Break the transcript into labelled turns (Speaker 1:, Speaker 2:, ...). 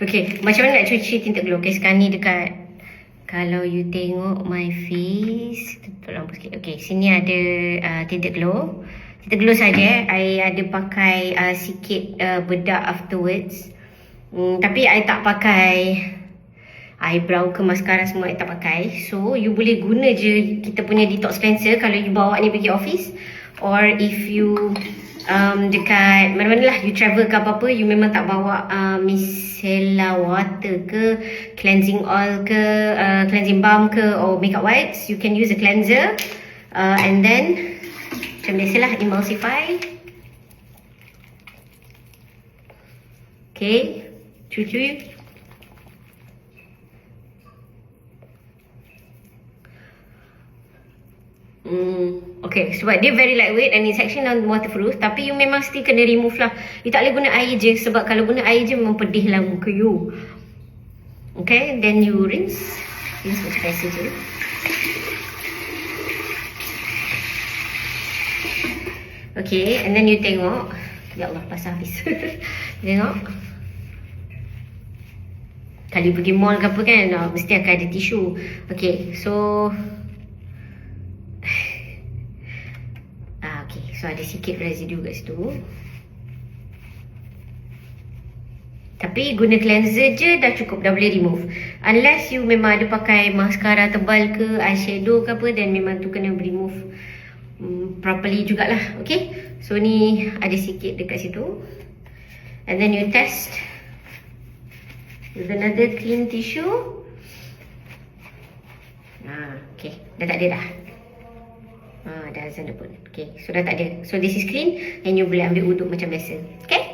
Speaker 1: Okay, macam mana nak cuci tinted glow? Okay, sekarang ni dekat, kalau you tengok my face, tolong lampu sikit. Okay, sini ada tinted glow. Tinted glow saja. I ada pakai sikit bedak afterwards. Tapi I tak pakai eyebrow ke mascara semua, I tak pakai. So you boleh guna je kita punya detox cleanser kalau you bawa ni pergi office, or if you dekat mana-mana lah you travel ke apa-apa, you memang tak bawa micellar water ke, cleansing oil ke, cleansing balm ke, or makeup wipes, you can use a cleanser and then macam biasalah emulsify. Okay, cuci. Okay, sebab dia very lightweight and it's actually non-waterproof, tapi you memang still kena remove lah. You tak boleh guna air je, sebab kalau guna air je memang pedih lah muka you. Okay, then you rinse macam biasa je. Okay, and then you tengok. Ya Allah, basah habis. Tengok. Kalau you pergi mall ke apa kan, mesti akan ada tisu. Okay, so so ada sikit residue kat situ. Tapi guna cleanser je dah cukup, dah boleh remove. Unless you memang ada pakai mascara tebal ke, eyeshadow ke apa, then memang tu kena remove properly jugalah. Okay, so ni ada sikit dekat situ. And then you test with another clean tissue. Okay, dah tak ada dah. Dah azan dah pun. Okay, so dah tak ada. So this is clean and you boleh ambil wuduk macam biasa. Okay.